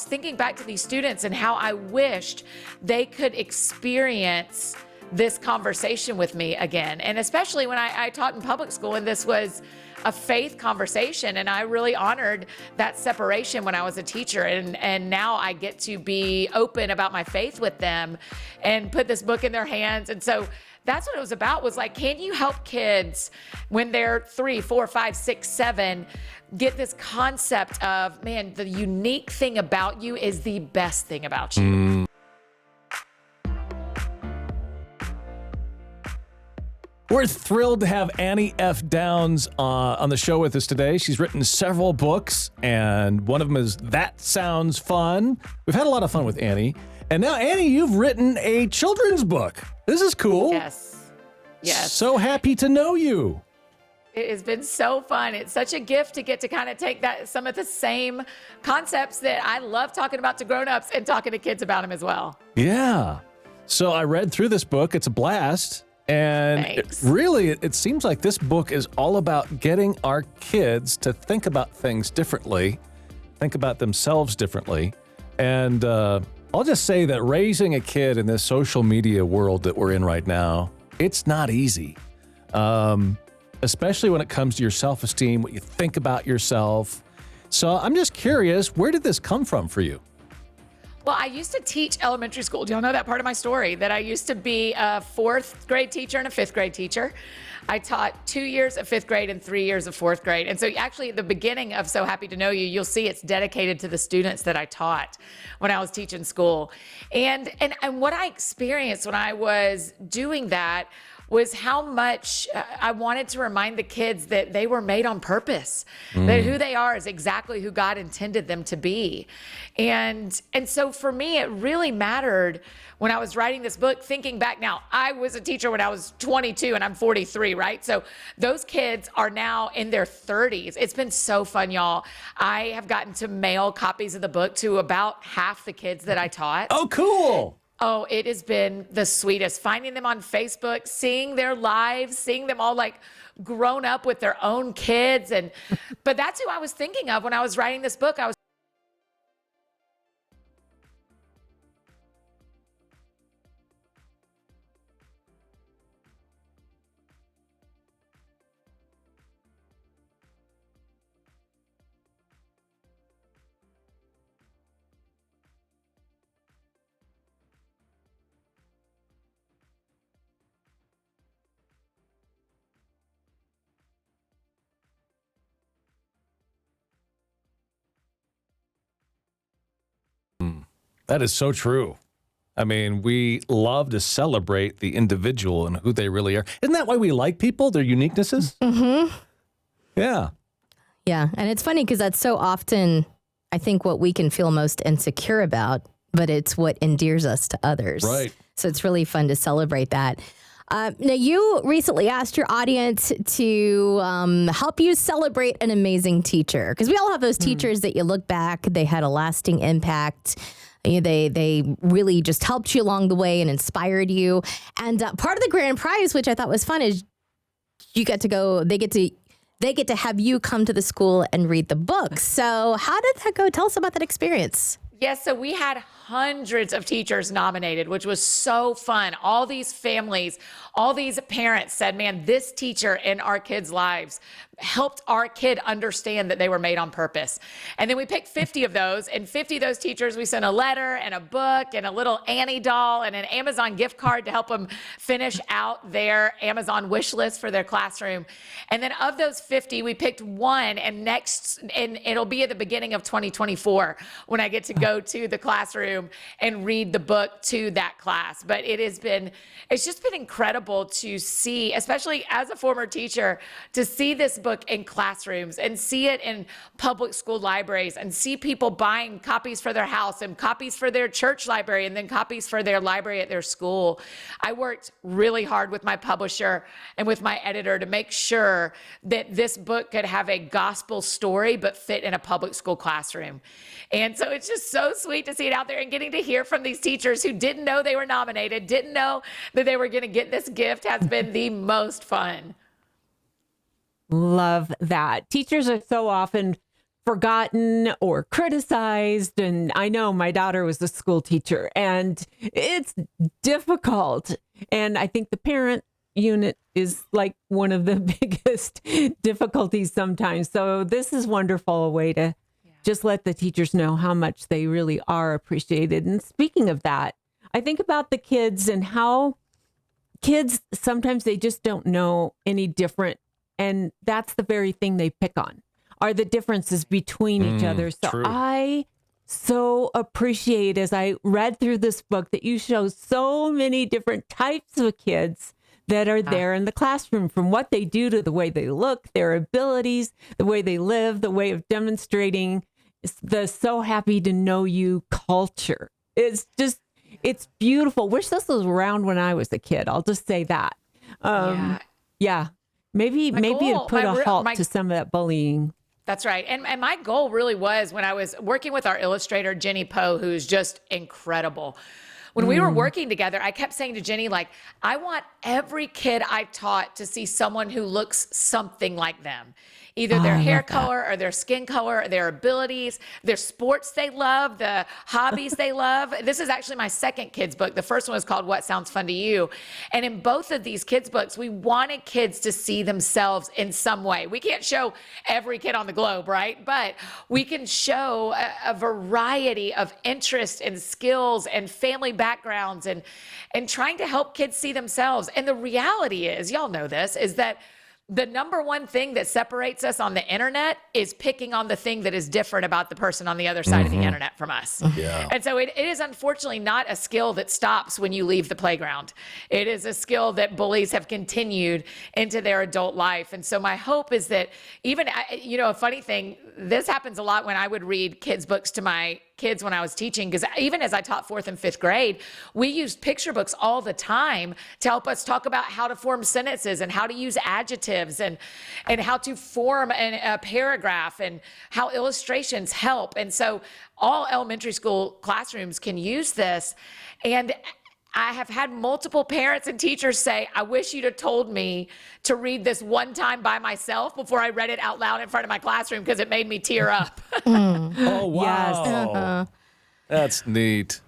thinking back to these students and how I wished they could experience this conversation with me again. And especially when I taught in public school, and this was a faith conversation, and I really honored that separation when I was a teacher. And now I get to be open about my faith with them and put this book in their hands. And so that's what it was about, was like, can you help kids when they're 3, 4, 5, 6, 7, get this concept of, man, the unique thing about you is the best thing about you. We're thrilled to have Annie F. Downs on the show with us today. She's written several books, and one of them is That Sounds Fun. We've had a lot of fun with Annie. And now, Annie, you've written a children's book. This is cool. Yes. Yes. So happy to know you. It has been so fun. It's such a gift to get to kind of take some of the same concepts that I love talking about to grown-ups and talking to kids about them as well. Yeah. So I read through this book. It's a blast. And it seems like this book is all about getting our kids to think about things differently, think about themselves differently. And I'll just say that raising a kid in this social media world that we're in right now, it's not easy, especially when it comes to your self-esteem, what you think about yourself. So I'm just curious, where did this come from for you? Well, I used to teach elementary school. Do y'all know that part of my story? That I used to be a 4th grade teacher and a 5th grade teacher. I taught 2 years of 5th grade and 3 years of 4th grade. And so actually at the beginning of So Happy to Know You, you'll see it's dedicated to the students that I taught when I was teaching school. And what I experienced when I was doing that was how much I wanted to remind the kids that they were made on purpose, that who they are is exactly who God intended them to be. And so for me, it really mattered when I was writing this book, thinking back now, I was a teacher when I was 22 and I'm 43, right? So those kids are now in their 30s. It's been so fun, y'all. I have gotten to mail copies of the book to about half the kids that I taught. Oh, cool. Oh, it has been the sweetest. Finding them on Facebook, seeing their lives, seeing them all like grown up with their own kids. But that's who I was thinking of when I was writing this book. That is so true. I mean, we love to celebrate the individual and who they really are. Isn't that why we like people, their uniquenesses? Mm-hmm. Yeah. Yeah. And it's funny because that's so often, I think, what we can feel most insecure about, but it's what endears us to others. Right. So it's really fun to celebrate that. Now, you recently asked your audience to help you celebrate an amazing teacher, because we all have those teachers that you look back, they had a lasting impact. They really just helped you along the way and inspired you. And part of the grand prize, which I thought was fun, is you get to go. They get to have you come to the school and read the book. So how did that go? Tell us about that experience. Yes, so we had hundreds of teachers nominated, which was so fun. All these families, all these parents said, man, this teacher in our kids' lives helped our kid understand that they were made on purpose. And then we picked 50 of those, and 50 of those teachers, we sent a letter and a book and a little Annie doll and an Amazon gift card to help them finish out their Amazon wish list for their classroom. And then of those 50, we picked one, and it'll be at the beginning of 2024 when I get to go to the classroom and read the book to that class. But it's just been incredible to see, especially as a former teacher, to see this book in classrooms and see it in public school libraries and see people buying copies for their house and copies for their church library and then copies for their library at their school. I worked really hard with my publisher and with my editor to make sure that this book could have a gospel story but fit in a public school classroom. And so it's just so sweet to see it out there and getting to hear from these teachers who didn't know they were nominated, didn't know that they were going to get this gift, has been the most fun. Love that. Teachers are so often forgotten or criticized. And I know my daughter was a school teacher, and it's difficult. And I think the parent unit is like one of the biggest difficulties sometimes. So this is wonderful, a way to just let the teachers know how much they really are appreciated. And speaking of that, I think about the kids and how kids, sometimes they just don't know any different. And that's the very thing they pick on, are the differences between each other. So true. I so appreciate, as I read through this book, that you show so many different types of kids that are there in the classroom, from what they do to the way they look, their abilities, the way they live, the way of demonstrating the so happy to know you culture. It's just, it's beautiful. Wish this was around when I was a kid. I'll just say that. Yeah. Maybe it'd put a halt to some of that bullying. That's right. And my goal really was, when I was working with our illustrator, Jenny Poe, who's just incredible. When we were working together, I kept saying to Jenny, like, I want every kid I taught to see someone who looks something like them. Either their hair color or their skin color, or their abilities, their sports they love, the hobbies they love. This is actually my second kids book. The first one was called What Sounds Fun to You? And in both of these kids books, we wanted kids to see themselves in some way. We can't show every kid on the globe, right? But we can show a variety of interests and skills and family backgrounds, and trying to help kids see themselves. And the reality is, y'all know this, is that the number one thing that separates us on the internet is picking on the thing that is different about the person on the other side of the internet from us. Yeah. And so it is unfortunately not a skill that stops when you leave the playground. It is a skill that bullies have continued into their adult life. And so my hope is that even, a funny thing, this happens a lot when I would read kids' books to my kids when I was teaching, because even as I taught 4th and 5th grade, we used picture books all the time to help us talk about how to form sentences and how to use adjectives and how to form a paragraph and how illustrations help. And so all elementary school classrooms can use this. And I have had multiple parents and teachers say, I wish you'd have told me to read this one time by myself before I read it out loud in front of my classroom, because it made me tear up. Oh, wow. Yes. That's neat.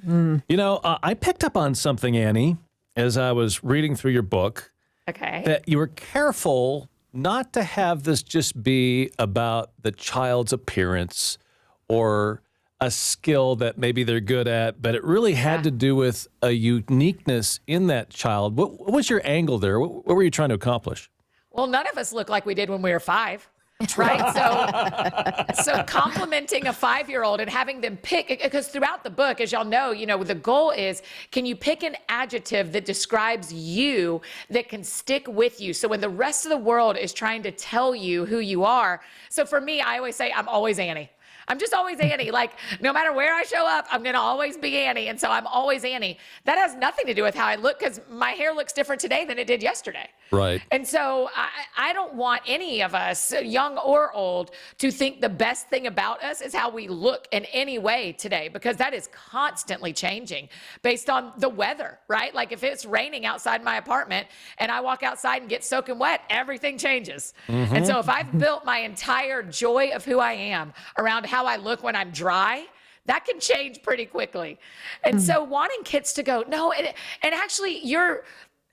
I picked up on something, Annie, as I was reading through your book, Okay. that you were careful not to have this just be about the child's appearance or a skill that maybe they're good at, but it really had to do with a uniqueness in that child. What was your angle there? What were you trying to accomplish? Well, none of us look like we did when we were 5. Right. So complimenting a 5-year-old and having them pick, because throughout the book, as y'all know, the goal is, can you pick an adjective that describes you that can stick with you? So when the rest of the world is trying to tell you who you are. So for me, I always say, I'm always Annie. I'm just always Annie. Like, no matter where I show up, I'm going to always be Annie. And so I'm always Annie. That has nothing to do with how I look, because my hair looks different today than it did yesterday. Right. And so I don't want any of us, young or old, to think the best thing about us is how we look in any way today, because that is constantly changing based on the weather, right? Like if it's raining outside my apartment and I walk outside and get soaking wet, everything changes. And so if I've built my entire joy of who I am around how I look when I'm dry, that can change pretty quickly. And so wanting kids to go, no, and actually you're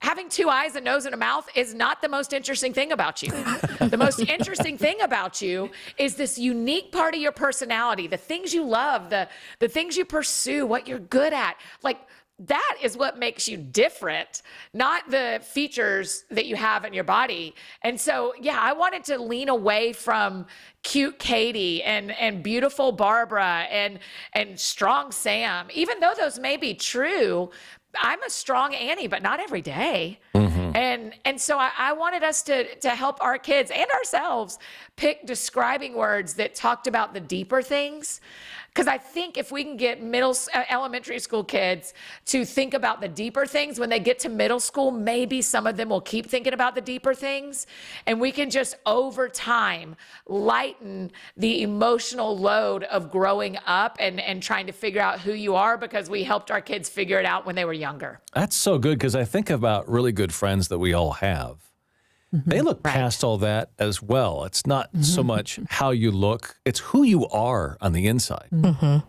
having 2 eyes, a nose, and a mouth is not the most interesting thing about you. The most interesting thing about you is this unique part of your personality, the things you love, the things you pursue, what you're good at. Like, that is what makes you different, not the features that you have in your body. And so, yeah, I wanted to lean away from cute Katie and beautiful Barbara and strong Sam. Even though those may be true, I'm a strong Annie, but not every day. And so I wanted us to help our kids and ourselves pick describing words that talked about the deeper things. Because I think if we can get elementary school kids to think about the deeper things, when they get to middle school, maybe some of them will keep thinking about the deeper things. And we can just, over time, lighten the emotional load of growing up and trying to figure out who you are, because we helped our kids figure it out when they were younger. That's so good, because I think about really good friends that we all have. they look past all that as well. It's not so much how you look, it's who you are on the inside.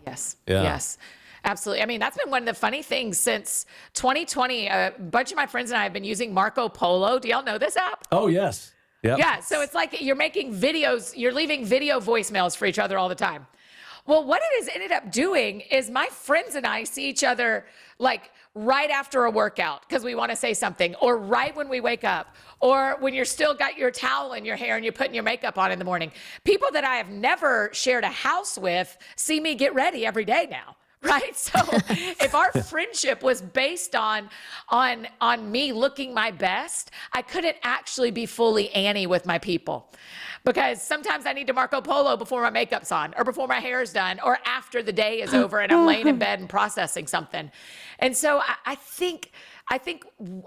Yes. Yeah. Yes. Absolutely. I mean, that's been one of the funny things since 2020. A bunch of my friends and I have been using Marco Polo. Do y'all know this app? Oh, yes. Yep. Yeah. So it's like you're making videos, you're leaving video voicemails for each other all the time. Well, what it has ended up doing is my friends and I see each other like right after a workout because we want to say something, or right when we wake up, or when you're still got your towel in your hair and you're putting your makeup on in the morning. People that I have never shared a house with see me get ready every day now. Right. So if our friendship was based on me looking my best, I couldn't actually be fully Annie with my people, because sometimes I need to Marco Polo before my makeup's on, or before my hair is done, or after the day is over and I'm laying in bed and processing something. And so I think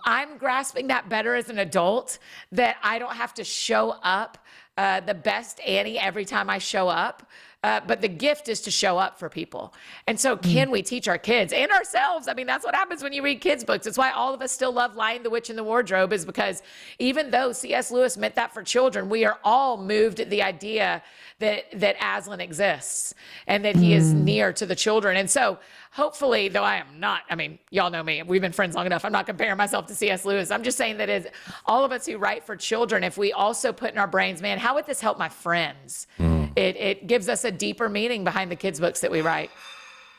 I'm grasping that better as an adult, that I don't have to show up the best Annie every time I show up. But the gift is to show up for people. And so can we teach our kids and ourselves? I mean, that's what happens when you read kids' books. It's why all of us still love Lion, the Witch, and the Wardrobe, is because even though C.S. Lewis meant that for children, we are all moved at the idea that Aslan exists and that he is near to the children. And so hopefully, though I am not, I mean, y'all know me, we've been friends long enough. I'm not comparing myself to C.S. Lewis. I'm just saying that as all of us who write for children, if we also put in our brains, man, how would this help my friends? It gives us a deeper meaning behind the kids' books that we write.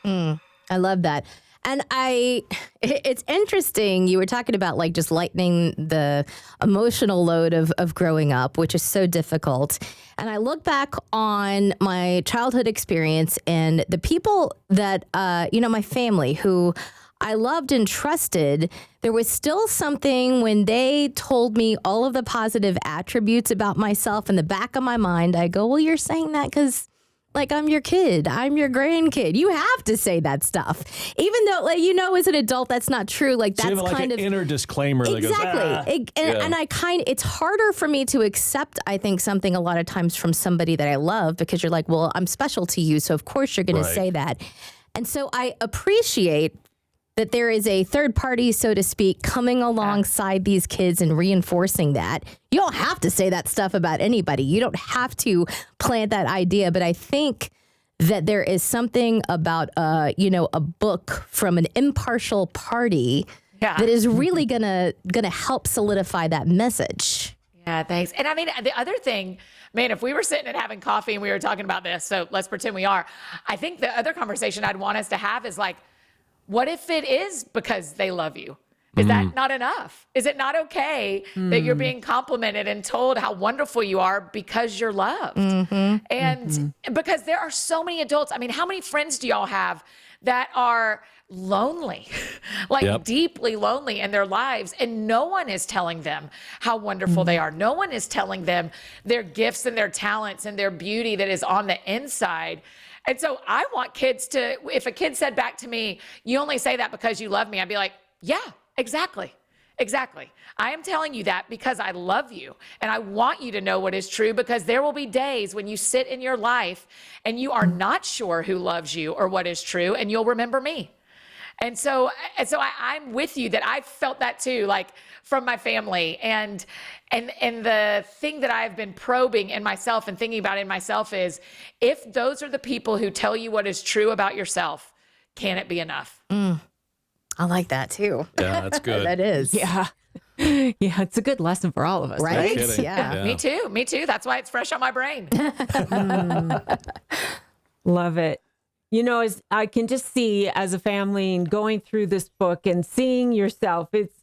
I love that. And it's interesting. You were talking about like just lightening the emotional load of growing up, which is so difficult. And I look back on my childhood experience and the people that, my family who I loved and trusted. There was still something when they told me all of the positive attributes about myself. In the back of my mind, I go, well, you're saying that because like, I'm your kid, I'm your grandkid. You have to say that stuff. Even though, like, as an adult, that's not true. Like, that's so you have like kind an of inner disclaimer. Exactly. That goes, And I it's harder for me to accept, I think, something a lot of times from somebody that I love, because you're like, well, I'm special to you. So of course you're going to say that. And so I appreciate that there is a third party, so to speak, coming alongside these kids and reinforcing that. You don't have to say that stuff about anybody. You don't have to plant that idea. But I think that there is something about, a book from an impartial party that is really gonna help solidify that message. Yeah, thanks. And I mean, the other thing, man, if we were sitting and having coffee and we were talking about this, so let's pretend we are, I think the other conversation I'd want us to have is like, what if it is because they love you? Is that not enough? Is it not okay that you're being complimented and told how wonderful you are because you're loved? And because there are so many adults. I mean, how many friends do y'all have that are lonely, like deeply lonely in their lives, and no one is telling them how wonderful they are? No one is telling them their gifts and their talents and their beauty that is on the inside. And so I want kids to, if a kid said back to me, you only say that because you love me, I'd be like, yeah, exactly. Exactly. I am telling you that because I love you and I want you to know what is true, because there will be days when you sit in your life and you are not sure who loves you or what is true, and you'll remember me. And so I'm with you that I've felt that too, like from my family. And the thing that I've been probing in myself and thinking about in myself is, if those are the people who tell you what is true about yourself, can it be enough? I like that too. Yeah, that's good. That is. Yeah. Yeah, it's a good lesson for all of us, Right? No kidding. Yeah. Me too. That's why it's fresh on my brain. Love it. As I can just see as a family and going through this book and seeing yourself, it's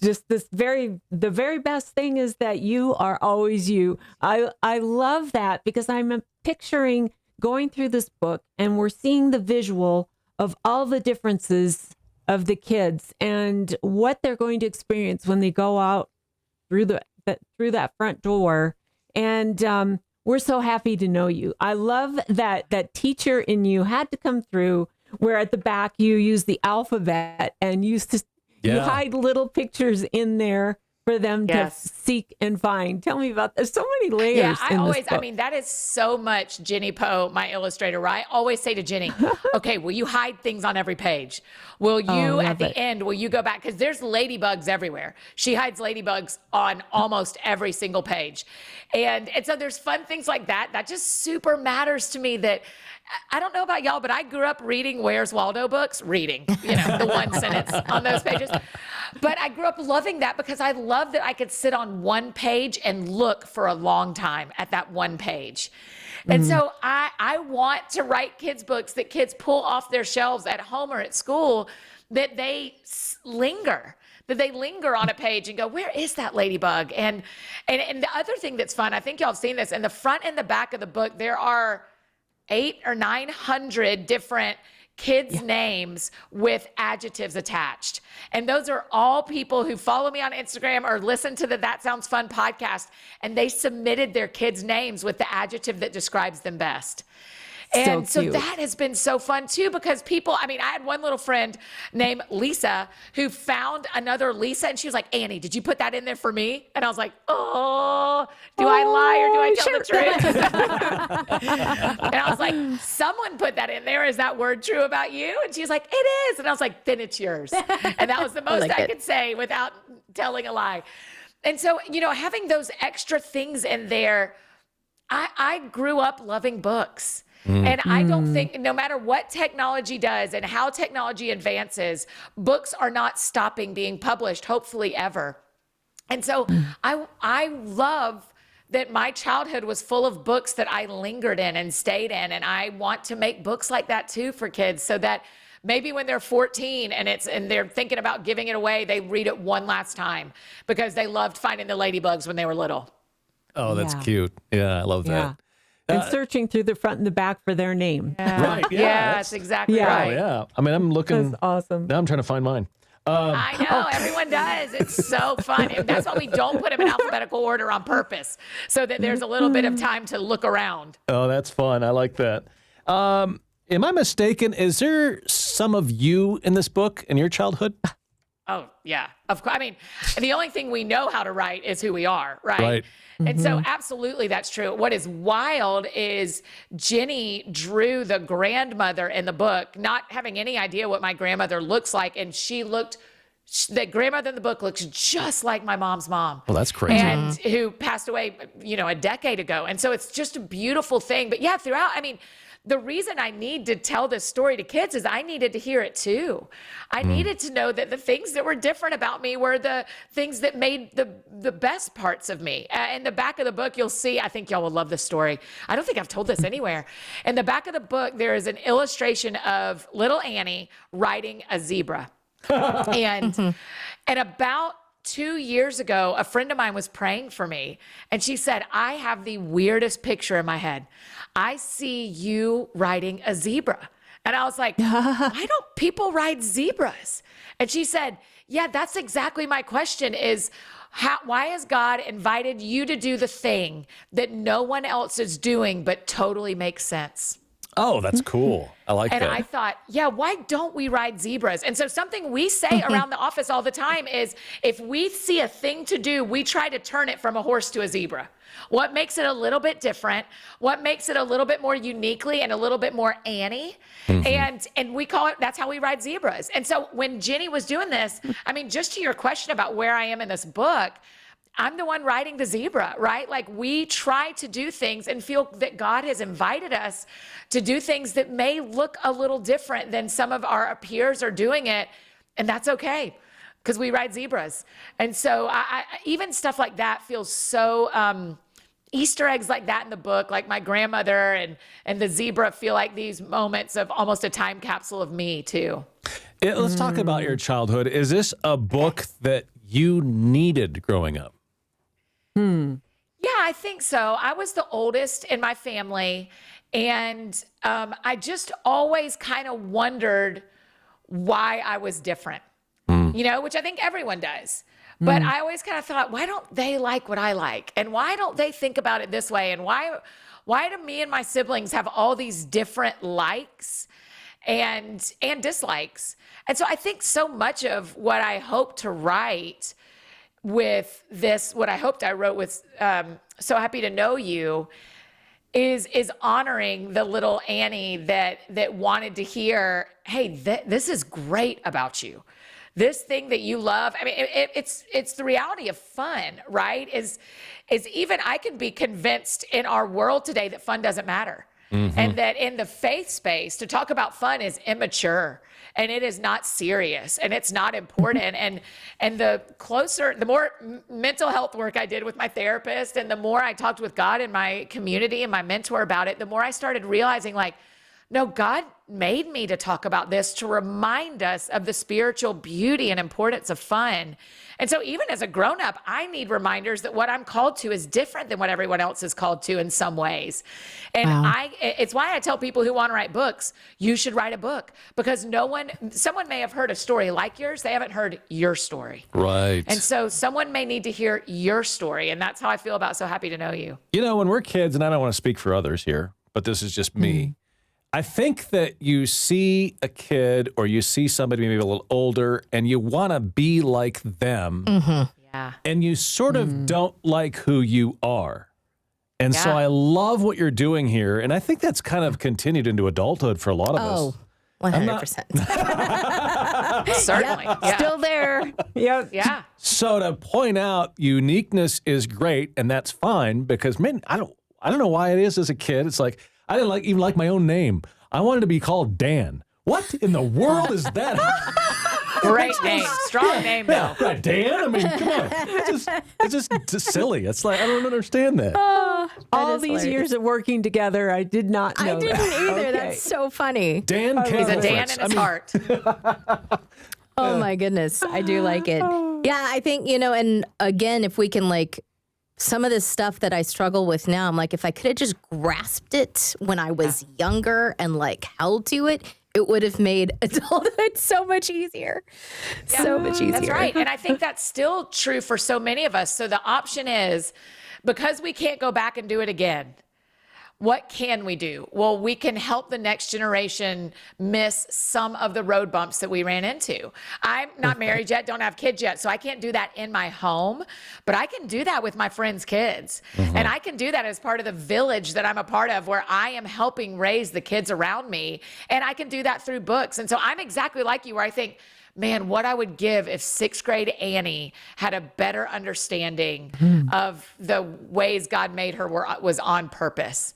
just the very best thing is that you are always you. I love that, because I'm picturing going through this book and we're seeing the visual of all the differences of the kids and what they're going to experience when they go out through that front door. And we're so happy to know you. I love that teacher in you had to come through, where at the back you use the alphabet and used to you hide little pictures in there for them Yes. to seek and find. Tell me about this. So many layers Yeah, I in this always, I book. mean, that is so much Jenny Poe, my illustrator, right? I always say to Jenny, okay, will you hide things on every page? Will you, love at the it. end, will you go back? Because there's ladybugs everywhere. She hides ladybugs on almost every single page. And so there's fun things like that. That just super matters to me that, I don't know about y'all, but I grew up reading Where's Waldo books, reading, the one sentence on those pages. But I grew up loving that because I love that I could sit on one page and look for a long time at that one page. And so I want to write kids' books that kids pull off their shelves at home or at school, that they linger. That they linger on a page and go, where is that ladybug? And the other thing that's fun, I think y'all have seen this, in the front and the back of the book, there are 800 or 900 different kids' names with adjectives attached. And those are all people who follow me on Instagram or listen to the That Sounds Fun podcast, and they submitted their kids' names with the adjective that describes them best. And so cute. that has been so fun too, because people, I mean, I had one little friend named Lisa who found another Lisa, and she was like, Annie, did you put that in there for me? And I was like, oh, do I lie or do I tell the truth? And I was like, someone put that in there. Is that word true about you? And she's like, it is. And I was like, then it's yours. And that was the most I could say without telling a lie. And so, having those extra things in there, I grew up loving books. And I don't think, no matter what technology does and how technology advances, books are not stopping being published, hopefully ever. And so I love that my childhood was full of books that I lingered in and stayed in. And I want to make books like that too for kids, so that maybe when they're 14 and they're thinking about giving it away, they read it one last time because they loved finding the ladybugs when they were little. Oh, that's Yeah. cute. Yeah, I love that. And searching through the front and the back for their name. Right. Yeah. Yeah, that's exactly Yeah. Oh, right. yeah. I mean, I'm looking. That's awesome. Now I'm trying to find mine. I know, everyone does. It's so fun. And that's why we don't put them in alphabetical order on purpose, so that there's a little bit of time to look around. Oh, that's fun. I like that. Am I mistaken? Is there some of you in this book in your childhood? Oh, yeah. Of course. I mean, the only thing we know how to write is who we are, right? Right. And so absolutely that's true. What is wild is Jenny drew the grandmother in the book, not having any idea what my grandmother looks like. And the grandmother in the book looks just like my mom's mom. Well, that's crazy. And who passed away, a decade ago. And so it's just a beautiful thing. But yeah, throughout, I mean, the reason I need to tell this story to kids is I needed to hear it too. I needed to know that the things that were different about me were the things that made the best parts of me. In the back of the book, you'll see, I think y'all will love this story. I don't think I've told this anywhere. In the back of the book, there is an illustration of little Annie riding a zebra. And about 2 years ago, a friend of mine was praying for me, and she said, I have the weirdest picture in my head. I see you riding a zebra. And I was like, why don't people ride zebras? And she said, yeah, that's exactly my question is, why has God invited you to do the thing that no one else is doing but totally makes sense? Oh, that's cool. I like And that. I thought, yeah, why don't we ride zebras? And so something we say around the office all the time is if we see a thing to do, we try to turn it from a horse to a zebra. What makes it a little bit different? What makes it a little bit more uniquely and a little bit more Annie? And we call it, that's how we ride zebras. And so when Jenny was doing this, I mean, just to your question about where I am in this book, I'm the one riding the zebra, right? Like we try to do things and feel that God has invited us to do things that may look a little different than some of our peers are doing it. And that's okay because we ride zebras. And so I even stuff like that feels so, Easter eggs like that in the book, like my grandmother and the zebra feel like these moments of almost a time capsule of me too. Yeah, let's talk about your childhood. Is this a book that you needed growing up? Yeah, I think so. I was the oldest in my family, and I just always kind of wondered why I was different, which I think everyone does. But I always kind of thought, why don't they like what I like? And why don't they think about it this way? And why do me and my siblings have all these different likes and dislikes? And so I think so much of what I hope to write with this, what I hoped I wrote with So Happy to Know You, is honoring the little Annie that wanted to hear, hey, this is great about you. This thing that you love. I mean, it's the reality of fun, right? Is even I can be convinced in our world today that fun doesn't matter. And that in the faith space, to talk about fun is immature and it is not serious and it's not important. And the more mental health work I did with my therapist and the more I talked with God in my community and my mentor about it, the more I started realizing, like, no, God made me to talk about this to remind us of the spiritual beauty and importance of fun. And so even as a grown-up, I need reminders that what I'm called to is different than what everyone else is called to in some ways. And it's why I tell people who want to write books, you should write a book, because someone may have heard a story like yours, they haven't heard your story. Right. And so someone may need to hear your story. And that's how I feel about So Happy to Know You. You know, when we're kids, and I don't want to speak for others here, but this is just me. I think that you see a kid or you see somebody maybe a little older and you want to be like them. Yeah. And you sort of don't like who you are. And so Yeah. I love what you're doing here. And I think that's kind of continued into adulthood for a lot of us. 100%. Certainly. Yeah. Still there. Yep. Yeah. So to point out uniqueness is great, and that's fine, because man, I don't know why it is as a kid. It's like I didn't even like my own name. I wanted to be called Dan. What in the world is that? Great name. Strong name, though. Right, Dan? I mean, come on. It's just silly. It's like, I don't understand that. All is these hilarious. years of working together, I did not know I didn't that. either. Okay. That's so funny. Dan He's a Dan Cameron. in his heart. Oh my goodness. I do like it. Yeah, I think, and again, if we can some of this stuff that I struggle with now, I'm like, if I could have just grasped it when I was younger and held to it, it would have made adulthood so much easier. So much easier. That's right. And I think that's still true for so many of us. So the option is, because we can't go back and do it again, what can we do? Well, we can help the next generation miss some of the road bumps that we ran into. I'm not married yet, don't have kids yet, so I can't do that in my home, but I can do that with my friends' kids. And I can do that as part of the village that I'm a part of, where I am helping raise the kids around me. And I can do that through books. And so I'm exactly like you, where I think, man, what I would give if sixth grade Annie had a better understanding of the ways God made her was on purpose.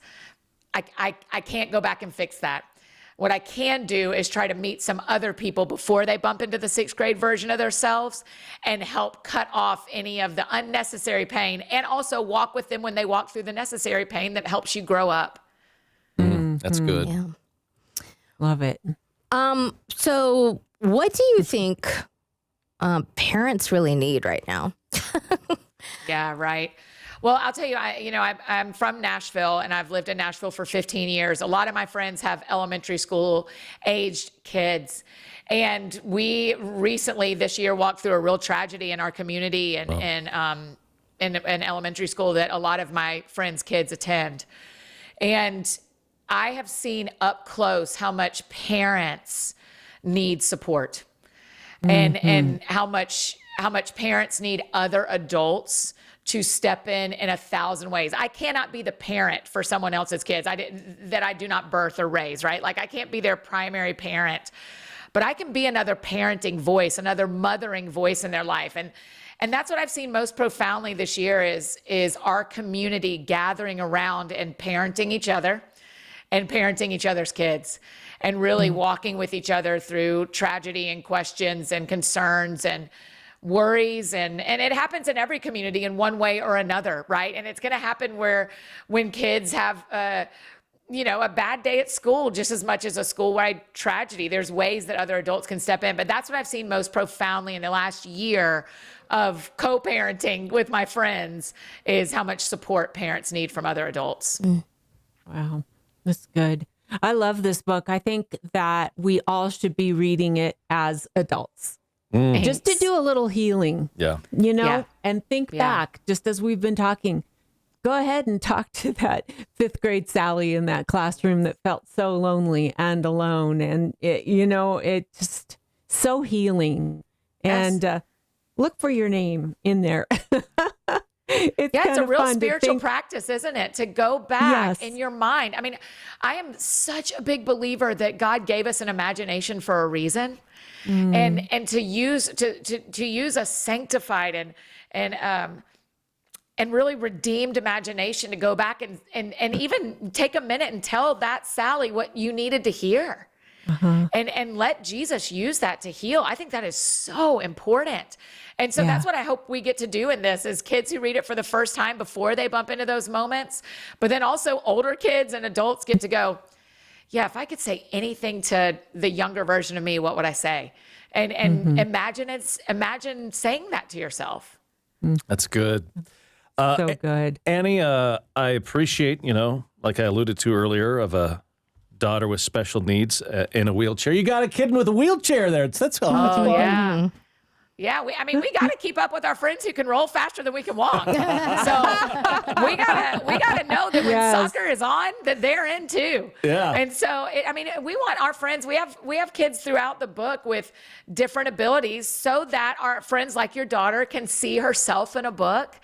I can't go back and fix that. What I can do is try to meet some other people before they bump into the sixth grade version of themselves and help cut off any of the unnecessary pain, and also walk with them when they walk through the necessary pain that helps you grow up. That's good. Yeah. Love it. So what do you think parents really need right now? Yeah, right. Well, I'll tell you, I'm from Nashville, and I've lived in Nashville for 15 years. A lot of my friends have elementary school aged kids. And we recently this year walked through a real tragedy in our community and in an elementary school that a lot of my friends' kids attend. And I have seen up close how much parents need support and how much parents need other adults to step in 1,000 ways. I cannot be the parent for someone else's kids that I do not birth or raise, right? I can't be their primary parent, but I can be another parenting voice, another mothering voice in their life. And that's what I've seen most profoundly this year is our community gathering around and parenting each other and parenting each other's kids, and really walking with each other through tragedy and questions and concerns and worries. And it happens in every community in one way or another, right? And it's going to happen when kids have a bad day at school, just as much as a school-wide tragedy. There's ways that other adults can step in. But that's what I've seen most profoundly in the last year of co-parenting with my friends, is how much support parents need from other adults. Wow. That's good. I love this book. I think that we all should be reading it as adults. Just to do a little healing. Yeah. Yeah. And think back, just as we've been talking. Go ahead and talk to that fifth grade Sally in that classroom that felt so lonely and alone. And it just so healing. Yes. And look for your name in there. It's Yeah, it's kind a of real fun to spiritual think- practice, isn't it? To go back Yes. in your mind. I mean, I am such a big believer that God gave us an imagination for a reason. And to use a sanctified and really redeemed imagination to go back and even take a minute and tell that Sally what you needed to hear. And let Jesus use that to heal. I think that is so important. And so that's what I hope we get to do in this is kids who read it for the first time before they bump into those moments, but then also older kids and adults get to go, yeah, if I could say anything to the younger version of me, what would I say? And imagine saying that to yourself. That's good. So good. Annie, I appreciate, like I alluded to earlier, of a daughter with special needs in a wheelchair. You got a kid with a wheelchair there. That's all. Oh, yeah. Yeah, we got to keep up with our friends who can roll faster than we can walk. So we gotta know that when soccer is on, that they're in too. Yeah. And so, we want our friends. We have kids throughout the book with different abilities, so that our friends like your daughter can see herself in a book,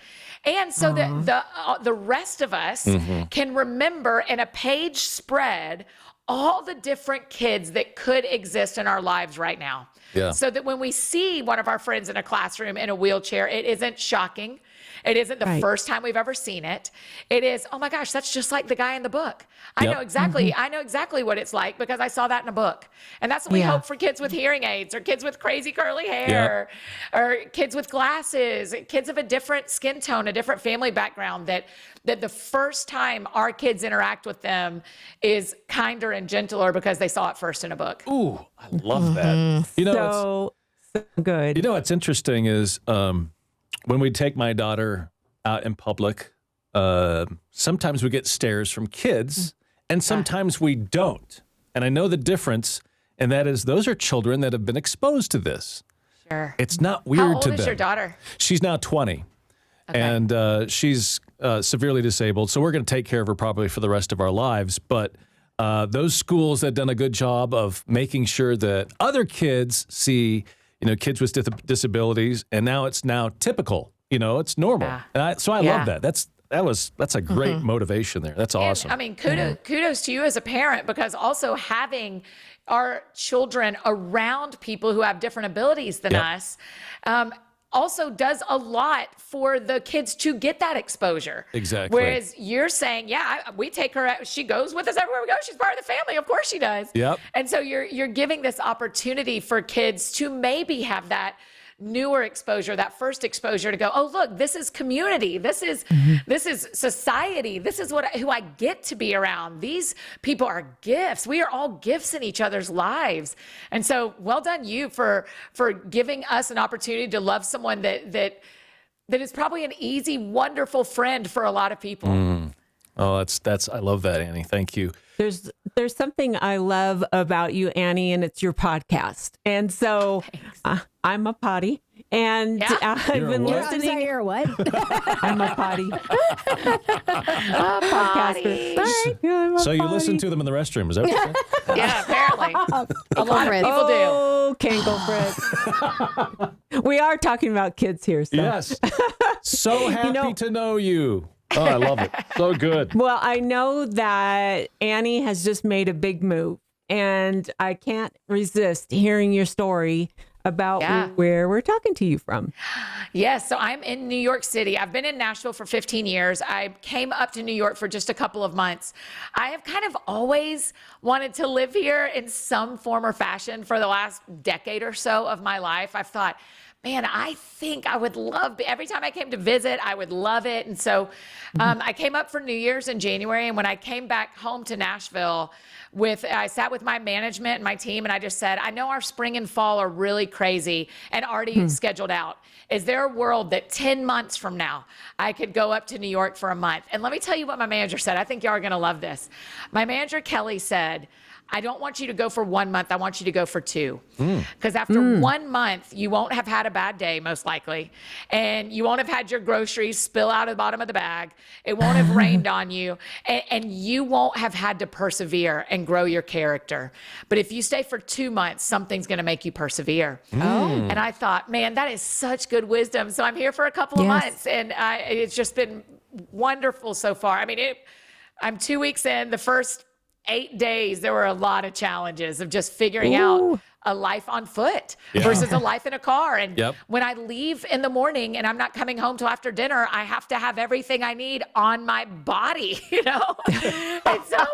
and so that the rest of us can remember in a page spread all the different kids that could exist in our lives right now. Yeah. So that when we see one of our friends in a classroom in a wheelchair, it isn't shocking. It isn't the first time we've ever seen it. It is, oh my gosh, that's just like the guy in the book. I know exactly what it's like because I saw that in a book. And that's what we hope for kids with hearing aids or kids with crazy curly hair or kids with glasses, kids of a different skin tone, a different family background, that the first time our kids interact with them is kinder and gentler because they saw it first in a book. Ooh, I love that. So good. What's interesting is when we take my daughter out in public, sometimes we get stares from kids and sometimes we don't. And I know the difference, and that is those are children that have been exposed to this. Sure. It's not weird How old to them. is your daughter? She's now 20. And she's severely disabled, so we're going to take care of her probably for the rest of our lives. But those schools have done a good job of making sure that other kids see, kids with disabilities, and now it's typical. It's normal. Yeah. And I love that. That's a great motivation there. That's awesome. And, kudos to you as a parent, because also having our children around people who have different abilities than us also does a lot for the kids to get that exposure. Exactly. Whereas you're saying, we take her, she goes with us everywhere we go. She's part of the family. Of course she does. Yep. And so you're giving this opportunity for kids to maybe have that newer exposure, that first exposure to go, oh, look, this is community. This is society. This is who I get to be around. These people are gifts. We are all gifts in each other's lives. And so well done you for giving us an opportunity to love someone that is probably an easy, wonderful friend for a lot of people. Oh, that's I love that, Annie. Thank you. There's something I love about you, Annie, and it's your podcast. And so I'm a potty, and I've You're a been what? I'm sorry, listening. you're what? I'm a potty. Podcaster. All right. Yeah, I'm a So you listen potty. to them in the restroom, is that what you're saying? Yeah, apparently. A lot of Fritz. people do. Oh, Kangle Fritz. We are talking about kids here. So. Yes. So happy to know you. Oh, I love it. So good. Well, I know that Annie has just made a big move, and I can't resist hearing your story about where we're talking to you from. Yes, so I'm in New York City. I've been in Nashville for 15 years. I came up to New York for just a couple of months. I have kind of always wanted to live here in some form or fashion for the last decade or so of my life. I've thought, man, I think I would love, every time I came to visit, I would love it. And so I came up for New Year's in January. And when I came back home to Nashville, I sat with my management and my team, and I just said, I know our spring and fall are really crazy and already scheduled out. Is there a world that 10 months from now, I could go up to New York for a month? And let me tell you what my manager said. I think y'all are going to love this. My manager, Kelly, said, I don't want you to go for 1 month. I want you to go for 2. Because after 1 month, you won't have had a bad day, most likely. And you won't have had your groceries spill out of the bottom of the bag. It won't have rained on you. And you won't have had to persevere and grow your character. But if you stay for 2 months, something's going to make you persevere. And I thought, man, that is such good wisdom. So I'm here for a couple of months, and it's just been wonderful so far. I mean, I'm 2 weeks in. The first 8 days, there were a lot of challenges of just figuring out a life on foot versus a life in a car. And when I leave in the morning and I'm not coming home till after dinner, I have to have everything I need on my body, you know? And so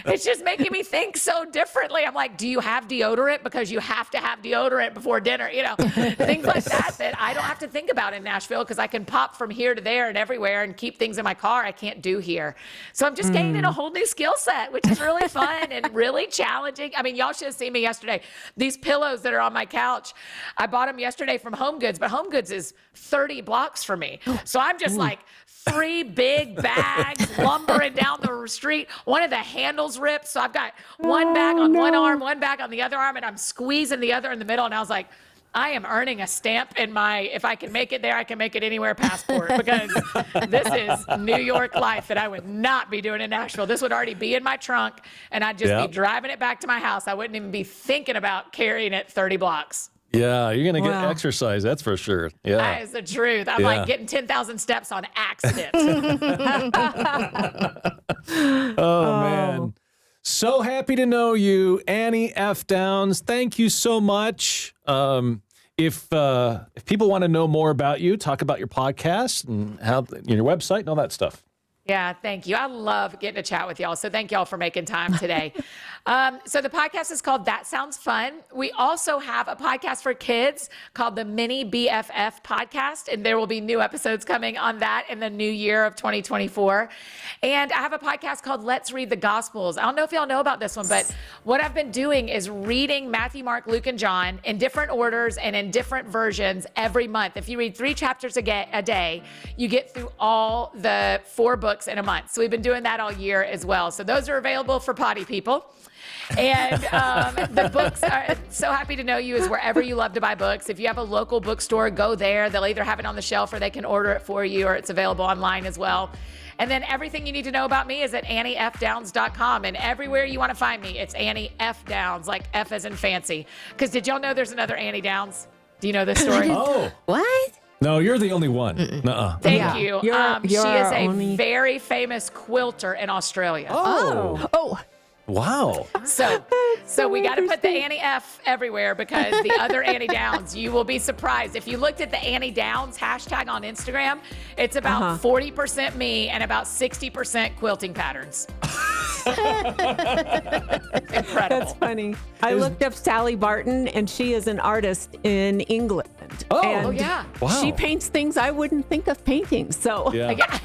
it's just making me think so differently. I'm like, do you have deodorant? Because you have to have deodorant before dinner, you know? Things like that I don't have to think about in Nashville because I can pop from here to there and everywhere and keep things in my car I can't do here. So I'm just gaining a whole new skill set, which is really fun and really challenging. I mean, y'all should have seen me yesterday. These pillows that are on my couch, I bought them yesterday from Home Goods, but Home Goods is 30 blocks from me. So I'm just like 3 big bags lumbering down the street. One of the handles ripped. So I've got one bag on one arm, one bag on the other arm, and I'm squeezing the other in the middle. And I was like, I am earning a stamp in my, if I can make it there, I can make it anywhere passport, because this is New York life that I would not be doing in Nashville. This would already be in my trunk, and I'd just be driving it back to my house. I wouldn't even be thinking about carrying it 30 blocks. Yeah, you're going to get exercise, that's for sure. Yeah. That is the truth. I'm like getting 10,000 steps on accident. Oh, man. So happy to know you, Annie F. Downs. Thank you so much. If people want to know more about you, talk about your podcast and how your website and all that stuff. Yeah, thank you. I love getting to chat with y'all. So thank y'all for making time today. So the podcast is called That Sounds Fun. We also have a podcast for kids called the Mini BFF Podcast, and there will be new episodes coming on that in the new year of 2024. And I have a podcast called Let's Read the Gospels. I don't know if y'all know about this one, but what I've been doing is reading Matthew, Mark, Luke, and John in different orders and in different versions every month. If you read 3 chapters a day, you get through all the 4 books in a month. So we've been doing that all year as well. So those are available for potty people. And the books are So Happy to Know You is wherever you love to buy books. If you have a local bookstore, go there. They'll either have it on the shelf or they can order it for you, or it's available online as well. And then everything you need to know about me is at AnnieFDowns.com. And everywhere you want to find me, it's Annie F. Downs, like F as in fancy. Because did y'all know there's another Annie Downs? Do you know this story? Oh. What? No, you're the only one. Nuh-uh. Thank you. You're she is a only... very famous quilter in Australia. Oh. Wow. So we got to put the Annie F everywhere, because the other Annie Downs, you will be surprised. If you looked at the Annie Downs hashtag on Instagram, it's about 40% me and about 60% quilting patterns. Incredible. That's funny. I looked up Sally Barton, and she is an artist in England. Oh, yeah. Wow. She paints things I wouldn't think of painting. So Yeah.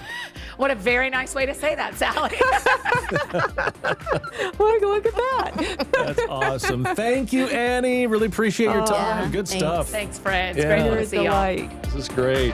What a very nice way to say that, Sally. look at that. That's awesome. Thank you, Annie. Really appreciate your time. Good stuff. Thanks, friends. Yeah. Great You're to a see y'all. delight. This is great.